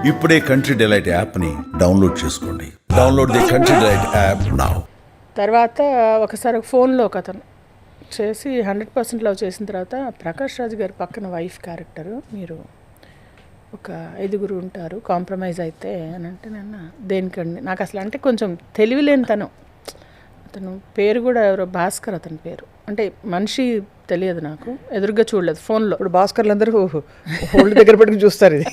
ఇప్పుడే country delight యాప్ని download చేసుకోండి. Download the country delight app now. తర్వాత ఒకసారి ఒక ఫోన్లో ఒక అతను చేసి 100% లవ్ చేసిన తర్వాత ప్రకాష్ రాజ్ గారి పక్కన వైఫ్ క్యారెక్టరు మీరు ఒక 5 ఉంటారు కాంప్రమైజ్ అయితే అని అంటే నేను దేనికండి నాకు అసలు అంటే కొంచెం తెలివిలేని అతను పేరు కూడా ఎవరో భాస్కర్ అతని పేరు అంటే మనిషి తెలియదు నాకు ఎదురుగా చూడలేదు ఫోన్లో. ఇప్పుడు భాస్కర్లు అందరూ హోల్డ్ దగ్గర పెట్టుకుని చూస్తారు ఇది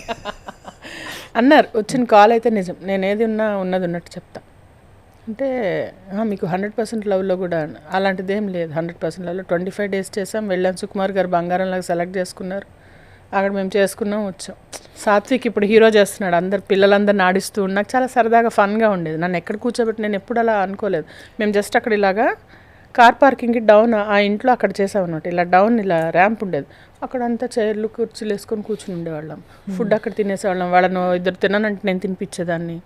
అన్నారు. వచ్చిన కాల్ అయితే నిజం, నేను ఏది ఉన్నది ఉన్నట్టు చెప్తా అంటే మీకు 100% లవ్లో కూడా అలాంటిది ఏం లేదు. 100% లవ్లో 25 days చేసాం, వెళ్ళాం. సుకుమార్ గారు బంగారంలాగా సెలెక్ట్ చేసుకున్నారు, అక్కడ మేము చేసుకున్నాం వచ్చాం. సాత్విక్ ఇప్పుడు హీరో చేస్తున్నాడు, అందరు పిల్లలందరిని ఆడిస్తూ నాకు చాలా సరదాగా ఫన్గా ఉండేది. నన్ను ఎక్కడ కూర్చోబెట్టి నేను ఎప్పుడు అలా అనుకోలేదు. మేము జస్ట్ అక్కడ ఇలాగా కార్ పార్కింగ్కి డౌన్ ఆ ఇంట్లో అక్కడ చేసామన్నమాట. ఇలా డౌన్ ఇలా ర్యాంప్ ఉండేది, అక్కడంతా చైర్లు కుర్చీలు వేసుకొని కూర్చుని ఉండేవాళ్ళం. ఫుడ్ అక్కడ తినేసేవాళ్ళం. వాళ్ళను 2 తిన్నానంటే నేను తినిపించేదాన్ని.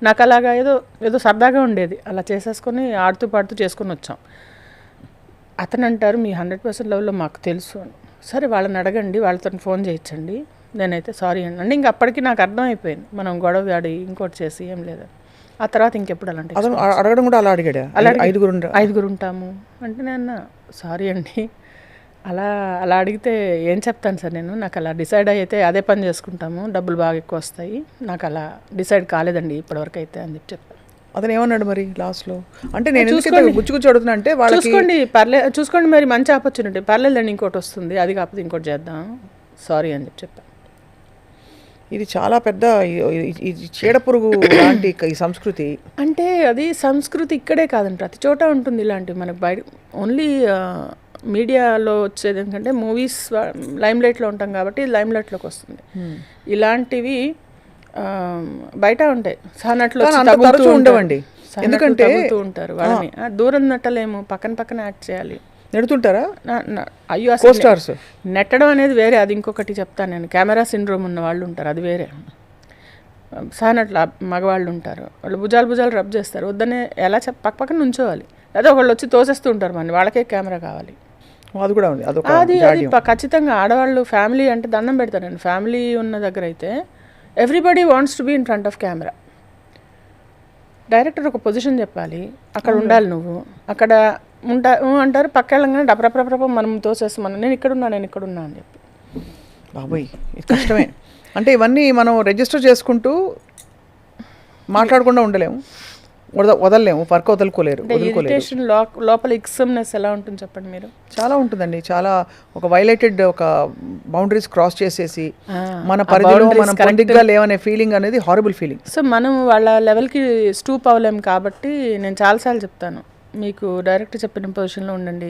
నాకు అలాగా ఏదో సరదాగా ఉండేది. అలా చేసేసుకొని ఆడుతూ పాడుతూ చేసుకొని వచ్చాం. అతను అంటారు మీ 100% లవ్లో మాకు తెలుసు అని. సరే వాళ్ళని అడగండి, వాళ్ళతో ఫోన్ చేయించండి. నేనైతే సారీ అండి అంటే ఇంక అప్పటికి నాకు అర్థమైపోయింది మనం గొడవ ఆడి ఇంకోటి చేసి ఏం లేదు. ఆ తర్వాత ఇంకెప్పుడు అలాంటి అడగడం కూడా అలా అడిగాడు. అలా 5 ఉంటాము అంటే నేను సారీ అండి అలా అడిగితే ఏం చెప్తాను సార్, నాకు అలా డిసైడ్ అయితే అదే పని చేసుకుంటాము, డబ్బులు బాగా ఎక్కువ వస్తాయి, నాకు అలా డిసైడ్ కాలేదండి ఇప్పటివరకు అయితే అని చెప్పాను. అతను ఏమన్నాడు మరి లాస్ట్లో? అంటే నేను గుచ్చుగుచ్చి అడుగుతున్నా అంటే చూసుకోండి మరి మంచి ఆపర్చునిటీ పర్లేదండి, ఇంకోటి వస్తుంది, అది కాకపోతే ఇంకోటి చేద్దాం, సారీ అని చెప్పాను. ఇది చాలా పెద్ద చీడపురుగు లాంటి ఈ సంస్కృతి. అంటే అది సంస్కృతి ఇక్కడే కాదండి, ప్రతి చోట ఉంటుంది ఇలాంటివి. మనకు బయట ఓన్లీ మీడియాలో వచ్చేది ఎందుకంటే మూవీస్ లైమ్లైట్లో ఉంటాం కాబట్టి లైమ్లైట్లోకి వస్తుంది. ఇలాంటివి బయట ఉంటాయి, సహనట్లు ఉండవండి. ఎందుకంటే ఉంటారు వాళ్ళని దూరం నట్టలేము, పక్కన యాక్ట్ చేయాలి. నెడుతుంటారా? అయ్యో అసలు నెట్టడం అనేది వేరే, అది ఇంకొకటి చెప్తాను నేను. కెమెరా సిండ్రోమ్ ఉన్న వాళ్ళు ఉంటారు, అది వేరే. సహనట్లు మగవాళ్ళు ఉంటారు, వాళ్ళు భుజాలు రబ్ చేస్తారు, వద్దనే ఎలా పక్కన నుంచోవాలి, అదే ఒకళ్ళు వచ్చి తోసేస్తూ ఉంటారు మన వాళ్ళకే కెమెరా కావాలి. అది కూడా ఉంది, అది ఖచ్చితంగా. ఆడవాళ్ళు ఫ్యామిలీ అంటే దండం పెడతారు. నేను ఫ్యామిలీ ఉన్న దగ్గర అయితే everybody wants to be in front of camera. Director ఒక పొజిషన్ చెప్పాలి, అక్కడ ఉండాలి, నువ్వు అక్కడ అంటారు, పక్క వెళ్ళగానే డబ్రప్రప్రప మనం తోసేస్తాం, నేను ఇక్కడున్నా అని చెప్పి. బాబోయ్ ఇది కష్టమే. అంటే ఇవన్నీ మనం రిజిస్టర్ చేసుకుంటూ మాట్లాడకుండా ఉండలేము, వదలలేము, వర్క్ వదులుకోలేరు. లోపల ఎక్సమ్నెస్ ఎలా ఉంటుంది చెప్పండి మీరు? చాలా ఉంటుందండి, చాలా ఒక వైలేటెడ్ ఒక బౌండరీస్ క్రాస్ చేసేసి మన పరిధిలో మనం పొందిగ్గా లేవనే ఫీలింగ్ అనేది హారబుల్ ఫీలింగ్. సో మనం వాళ్ళ లెవెల్కి స్టూప్ అవ్వలేము కాబట్టి నేను చాలాసార్లు చెప్తాను, మీకు డైరెక్టర్ చెప్పిన పొజిషన్లో ఉండండి,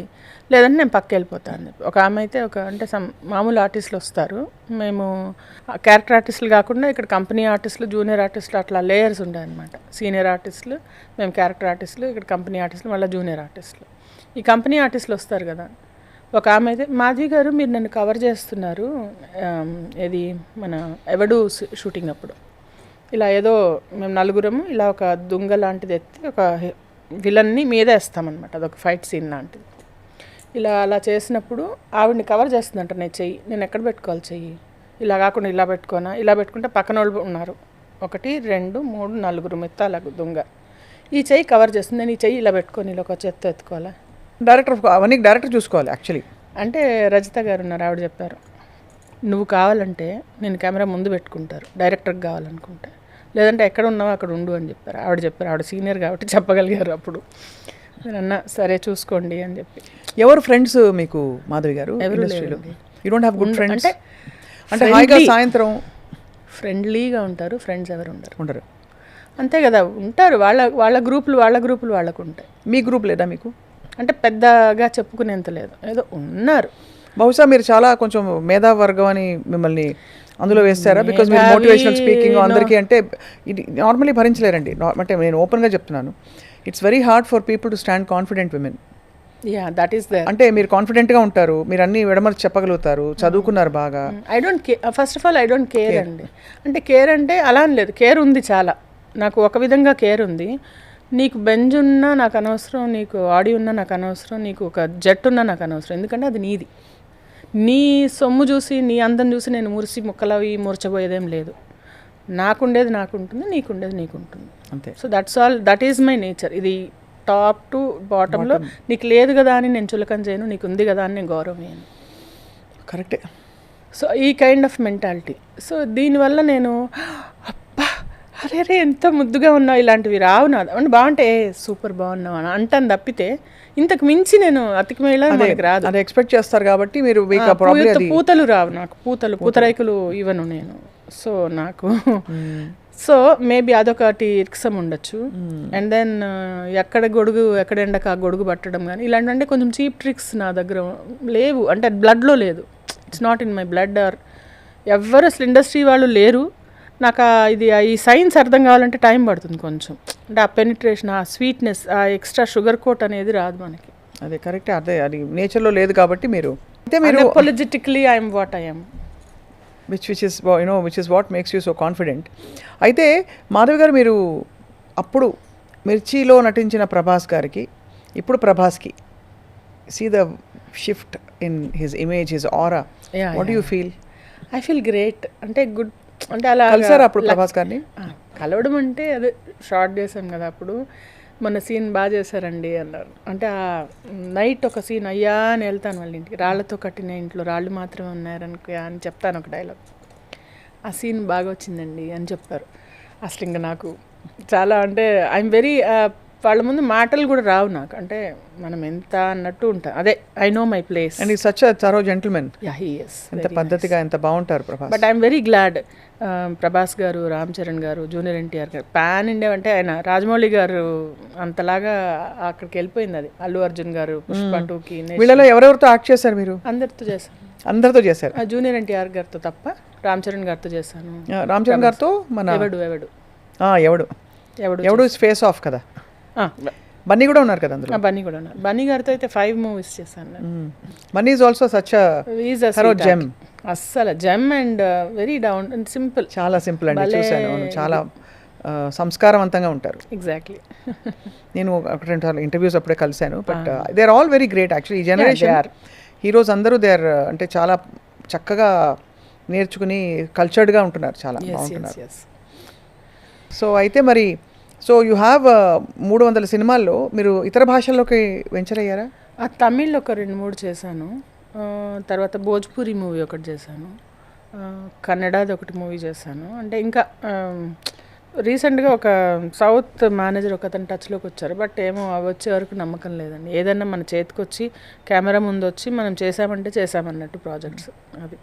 లేదంటే నేను పక్క వెళ్ళిపోతాను అని చెప్పి. ఒక ఆమె అయితే అంటే మామూలు ఆర్టిస్టులు వస్తారు, మేము క్యారెక్టర్ ఆర్టిస్టులు కాకుండా ఇక్కడ కంపెనీ ఆర్టిస్టులు, జూనియర్ ఆర్టిస్టులు అట్లా లేయర్స్ ఉంటాయన్నమాట. సీనియర్ ఆర్టిస్టులు, మేము క్యారెక్టర్ ఆర్టిస్టులు, ఇక్కడ కంపెనీ ఆర్టిస్టులు, మళ్ళీ జూనియర్ ఆర్టిస్టులు. ఈ కంపెనీ ఆర్టిస్టులు వస్తారు కదా, ఒక ఆమె అయితే మాధవి గారు మీరు నన్ను కవర్ చేస్తున్నారు, ఇది మన ఎవడు షూటింగ్ అప్పుడు ఇలా ఏదో మేము 4 ఇలా ఒక దుంగ లాంటిది ఎత్తి ఒక విలన్ని మీద వేస్తామన్నమాట, అదొక ఫైట్ సీన్ లాంటిది. అలా చేసినప్పుడు ఆవిడని కవర్ చేస్తుందంట నేను ఎక్కడ పెట్టుకోవాలి చెయ్యి, ఇలా కాకుండా ఇలా పెట్టుకోనా, ఇలా పెట్టుకుంటే పక్కన వాళ్ళు ఉన్నారు, 1 2 3 4 మెత్తాల దొంగ, ఈ చెయ్యి కవర్ చేస్తుంది, నేను ఈ చెయ్యి ఇలా పెట్టుకొని ఇలా ఒక చెత్త ఎత్తుకోవాలా. అవన్నీ డైరెక్టర్ చూసుకోవాలి యాక్చువల్లీ. అంటే రజిత గారు ఉన్నారు, ఆవిడ చెప్పారు, నువ్వు కావాలంటే నేను కెమెరా ముందు పెట్టుకుంటారు డైరెక్టర్కి కావాలనుకుంటే, లేదంటే ఎక్కడ ఉన్నావో అక్కడ ఉండు అని చెప్పారు. ఆవిడ సీనియర్ కాబట్టి చెప్పగలిగారు. అప్పుడు నేనన్నా సరే చూసుకోండి అని చెప్పి. ఎవరు ఫ్రెండ్స్ మీకు మాధవి గారు? ఇండస్ట్రీలో you don't have good friends? అంటే హాయిగా సాయంత్రం ఫ్రెండ్లీగా ఉంటారు, ఫ్రెండ్స్ ఎవరు ఉండరు అంతే కదా. ఉంటారు వాళ్ళ గ్రూపులు వాళ్ళకు ఉంటాయి. మీ గ్రూప్ లేదా మీకు? అంటే పెద్దగా చెప్పుకునేంత లేదు, ఏదో ఉన్నారు. బహుశా మీరు చాలా కొంచెం మేధావర్గం అని మిమ్మల్ని అందులో వేస్తారా? బికాజ్ మీరు మోటివేషనల్ స్పీకింగ్ అందరికీ అంటే ఇది నార్మలీ భరించలేరండి. అంటే నేను ఓపెన్గా చెప్తున్నాను, it's very hard for people to stand confident women. That is the అంటే మీరు కాన్ఫిడెంట్గా ఉంటారు, మీరు అన్ని విడమర్చి చెప్పగలుగుతారు, చదువుకున్నారు బాగా. I don't care, first of all I don't care అండి. అంటే కేర్ అంటే అలా అని లేదు, కేర్ ఉంది చాలా, నాకు ఒక విధంగా కేర్ ఉంది. నీకు బెంజ్ ఉన్నా నాకు అనవసరం, నీకు ఆడి ఉన్నా నాకు అనవసరం, నీకు ఒక జెట్ ఉన్నా నాకు అనవసరం, ఎందుకంటే అది నీది. నీ సొమ్ము చూసి నీ అందం చూసి నేను మురిసి ముక్కలవి మూర్చబోయేదేం లేదు. నాకుండేది నాకు ఉంటుంది, నీకుండేది నీకు ఉంటుంది. అంతే. So that's all, that is my nature. ఇది టాప్ టు బాటంలో నీకు లేదు కదా అని నేను చులకన చేయను, నీకు ఉంది కదా అని నేను గౌరవం చేయను. కరెక్టే. సో ఈ కైండ్ ఆఫ్ మెంటాలిటీ. సో దీనివల్ల నేను అబ్బా అరే రే ఎంత ముద్దుగా ఉన్నావు ఇలాంటివి రావు నా అంటే బాగుంటే సూపర్ బాగున్నావు అని అంటాను తప్పితే ఇంతకు మించి నేను అతికిమేలా మనకి రాదు. అది ఎక్స్పెక్ట్ చేస్తారు కాబట్టి మీరు పూతలు రావు నాకు, పూతరేకులు ఇవ్వను నేను. సో నాకు సో మేబీ అదొకటి ఇరిక్సం ఉండొచ్చు. అండ్ దెన్ ఎక్కడ గొడుగు ఎక్కడ ఎండక ఆ గొడుగు పట్టడం కానీ ఇలాంటి అంటే కొంచెం చీప్ ట్రిక్స్ నా దగ్గర లేవు, అంటే బ్లడ్లో లేదు. It's not in my blood. Or ఎవ్వరు అసలు ఇండస్ట్రీ వాళ్ళు లేరు. నాకు ఇది ఈ సైన్స్ అర్థం కావాలంటే టైం పడుతుంది కొంచెం. అంటే ఆ పెనిట్రేషన్, ఆ స్వీట్నెస్, ఆ ఎక్స్ట్రా షుగర్ కోట్ అనేది రాదు మనకి. అదే కరెక్టే. అదే అది నేచర్లో లేదు కాబట్టి మీరు అయితే మీరు politically I'm what I'm, which is what makes you so confident. అయితే మాధవి గారు, మీరు అప్పుడు మిర్చిలో నటించిన ప్రభాస్ గారికి ఇప్పుడు ప్రభాస్కి see the shift in his image, his aura, what you feel? I feel great. అంటే గుడ్, అంటే అలా కలిసారు అప్పుడు ప్రభాస్ గారిని? కలవడం అంటే అదే షార్ట్ చేసాం కదా అప్పుడు, మన సీన్ బాగా చేశారండి అన్నారు. అంటే ఆ నైట్ ఒక సీన్ అయ్యా అని వెళ్తాను వాళ్ళ ఇంటికి, రాళ్లతో కట్టిన ఇంట్లో రాళ్ళు మాత్రమే ఉన్నారనుకో అని చెప్తాను ఒక డైలాగ్. ఆ సీన్ బాగా వచ్చిందండి అని చెప్తారు. అసలు ఇంకా నాకు చాలా అంటే ఐఎమ్ వెరీ, వాళ్ళ ముందు మాటలు కూడా రావు నాకు. అంటే మనం ఎంత అన్నట్టు ఉంటాం. అదే I know my place. And is such a thorough gentlemen. Yeah, he is. ఎంత పద్ధతిగా ఎంత బాగుంటారు Prabhas. But I'm very glad Prabhas garu, Ram Charan గారు, జూనియర్ ఎన్టీఆర్ గారు, పాన్ ఇండియా అంటే ఆయన రాజమౌళి గారు అంతలాగా అక్కడికి వెళ్ళిపోయింది. అది అల్లు అర్జున్ గారు పుష్ప 2కి. వీళ్ళలో ఎవరెవరితో యాక్ట్ చేశారు మీరు? అందరితో చేశాను. అందరితో చేశారు? జూనియర్ ఎన్టీఆర్ గారితో తప్ప రామ్ చరణ్ గారితో చేశాను. రామ్ చరణ్ గారితో మన ఎవడు ఫేస్ ఆఫ్ కదా, బన్నీ కూడా ఉన్నారు కదా అందులో. బన్నీ కూడా ఉన్నారు. బన్నీ గారితో అయితే 5 మూవీస్ చేశాను. Bunny is also such a gem. అస్సలు gem and very down and simple. చాలా సింపుల్ అండి, చూశాను. చాలా సంస్కారవంతంగా ఉంటారు. ఎగ్జాక్ట్లీ. నేను ఒక 2 సార్లు ఇంటర్వ్యూస్ అప్పుడే కలిశాను. But they are all very great actually. ఈ జనరేషన్ హీరోస్ అందరూ దే ఆర్ అంటే చాలా చక్కగా నేర్చుకుని కల్చర్డ్గా ఉంటున్నారు, చాలా బాగుంటున్నారు. సో అయితే మరి యూ హ్యావ్ 300 సినిమాల్లో మీరు ఇతర భాషల్లోకి వెంచర్ అయ్యారా? తమిళ్లో ఒక 2-3 చేశాను. తర్వాత భోజ్పూరి మూవీ ఒకటి చేశాను. కన్నడది ఒకటి మూవీ చేశాను. అంటే ఇంకా రీసెంట్గా ఒక సౌత్ మేనేజర్ ఒక అతను టచ్లోకి వచ్చారు. బట్ ఏమో అవి వచ్చే వరకు నమ్మకం లేదండి. ఏదన్నా మన చేతికి వచ్చి కెమెరా ముందు వచ్చి మనం చేసామంటే చేసామన్నట్టు ప్రాజెక్ట్స్ అది.